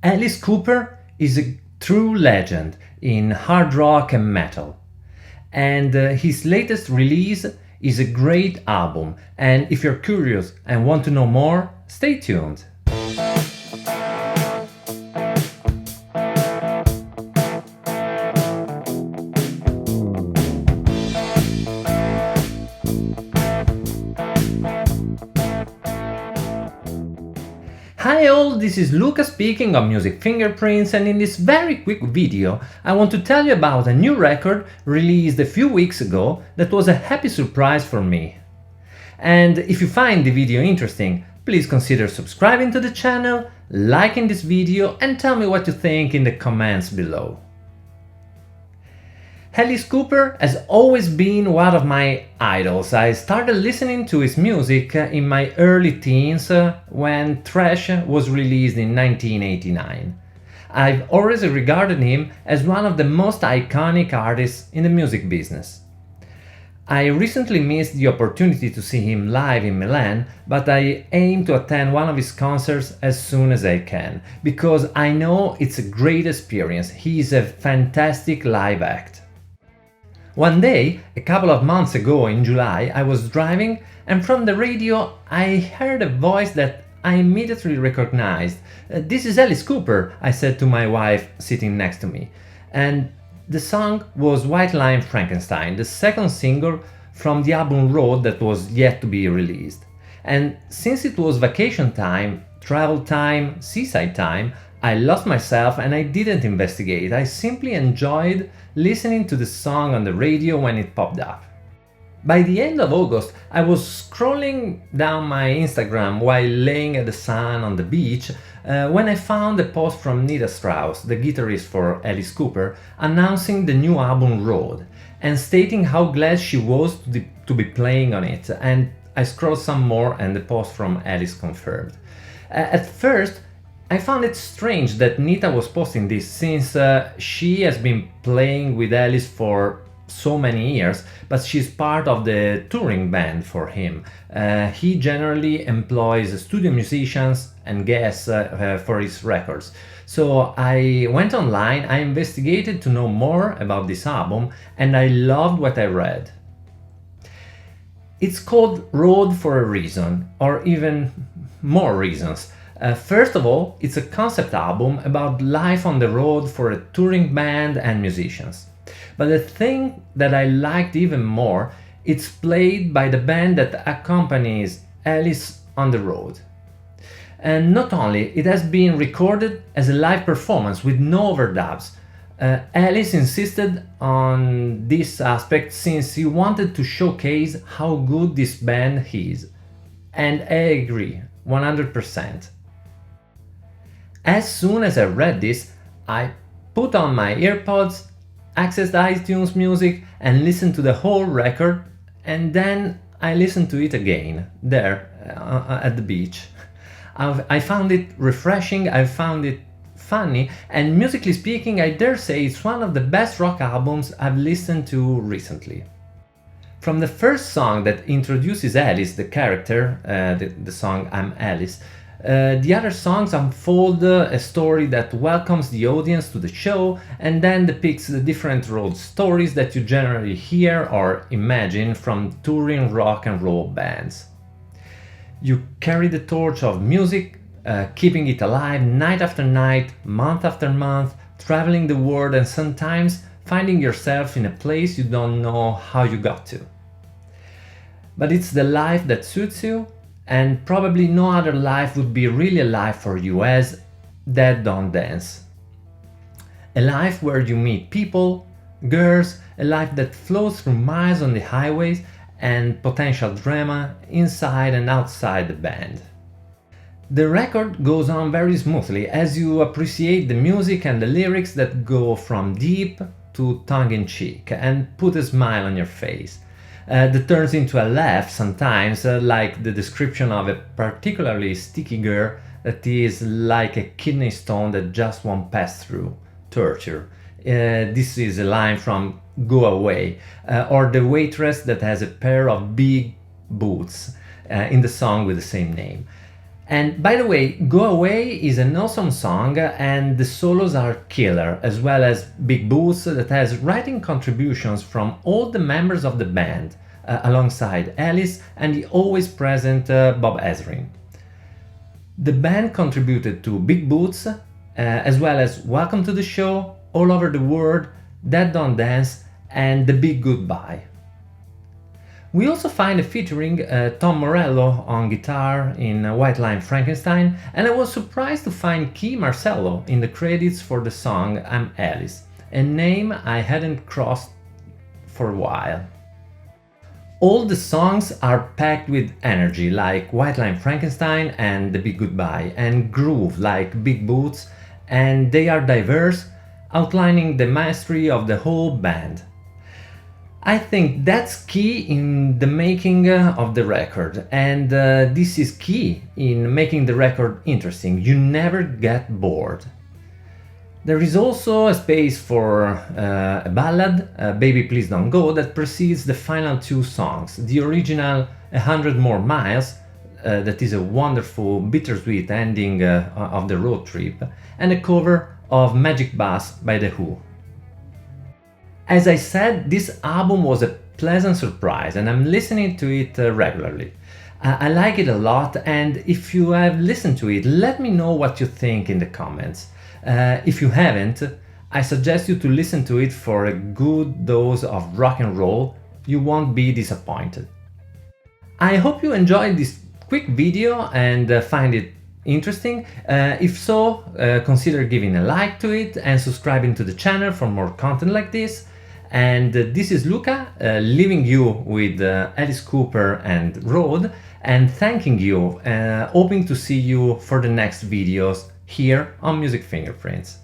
Alice Cooper is a true legend in hard rock and metal, and his latest release is a great album. And if you're curious and want to know more, stay tuned. Hi all, this is Luca speaking of Music Fingerprints, and in this very quick video I want to tell you about a new record released a few weeks ago that was a happy surprise for me. And if you find the video interesting, please consider subscribing to the channel, liking this video and tell me what you think in the comments below. Alice Cooper has always been one of my idols. I started listening to his music in my early teens when thrash was released in 1989. I've always regarded him as one of the most iconic artists in the music business. I recently missed the opportunity to see him live in Milan, but I aim to attend one of his concerts as soon as I can, because I know it's a great experience. He is a fantastic live act. One day, a couple of months ago in July, I was driving and from the radio I heard a voice that I immediately recognized. "This is Alice Cooper," I said to my wife sitting next to me. And the song was White Line Frankenstein, the second single from the album Road that was yet to be released. And since it was vacation time, travel time, seaside time, I lost myself and I didn't investigate. I simply enjoyed listening to the song on the radio when it popped up. By the end of August, I was scrolling down my Instagram while laying at the sun on the beach when I found a post from Nita Strauss, the guitarist for Alice Cooper, announcing the new album Road and stating how glad she was to be playing on it. And I scrolled some more and the post from Alice confirmed. At first, I found it strange that Nita was posting this since she has been playing with Alice for so many years, but she's part of the touring band for him. He generally employs studio musicians and guests for his records. So I went online, I investigated to know more about this album, and I loved what I read. It's called Road for a reason, or even more reasons. First of all, it's a concept album about life on the road for a touring band and musicians. But the thing that I liked even more, it's played by the band that accompanies Alice on the road. And not only, it has been recorded as a live performance with no overdubs. Alice insisted on this aspect since he wanted to showcase how good this band is. And I agree, 100%. As soon as I read this, I put on my earpods, accessed iTunes Music and listened to the whole record, and then I listened to it again, there, at the beach. I found it refreshing, I found it funny, and musically speaking, I dare say it's one of the best rock albums I've listened to recently. From the first song that introduces Alice, the character, the song I'm Alice, the other songs unfold a story that welcomes the audience to the show and then depicts the different road stories that you generally hear or imagine from touring rock and roll bands. You carry the torch of music, keeping it alive night after night, month after month, traveling the world and sometimes finding yourself in a place you don't know how you got to. But it's the life that suits you, and probably no other life would be really a life for you, as Dead Don't Dance. A life where you meet people, girls, a life that flows through miles on the highways and potential drama inside and outside the band. The record goes on very smoothly as you appreciate the music and the lyrics that go from deep to tongue-in-cheek and put a smile on your face. That turns into a laugh sometimes, like the description of a particularly sticky girl that is like a kidney stone that just won't pass through. Torture. This is a line from Go Away, or the waitress that has a pair of big boots in the song with the same name. And by the way, Go Away is an awesome song and the solos are killer, as well as Big Boots that has writing contributions from all the members of the band, alongside Alice and the always present Bob Ezrin. The band contributed to Big Boots, as well as Welcome to the Show, All Over the World, Dead Don't Dance, and The Big Goodbye. We also find a featuring Tom Morello on guitar in White Line Frankenstein, and I was surprised to find Key Marcello in the credits for the song I'm Alice, a name I hadn't crossed for a while. All the songs are packed with energy like White Line Frankenstein and The Big Goodbye, and groove like Big Boots, and they are diverse, outlining the mastery of the whole band. I think that's key in the making of the record, and this is key in making the record interesting. You never get bored. There is also a space for a ballad, Baby Please Don't Go, that precedes the final two songs. The original 100 More Miles, that is a wonderful bittersweet ending of the road trip, and a cover of Magic Bus by The Who. As I said, this album was a pleasant surprise and I'm listening to it regularly. I like it a lot, and if you have listened to it, let me know what you think in the comments. If you haven't, I suggest you to listen to it for a good dose of rock and roll. You won't be disappointed. I hope you enjoyed this quick video and find it interesting. If so, consider giving a like to it and subscribing to the channel for more content like this. And this is Luca, leaving you with Alice Cooper and Road, and thanking you, hoping to see you for the next videos here on Music Fingerprints.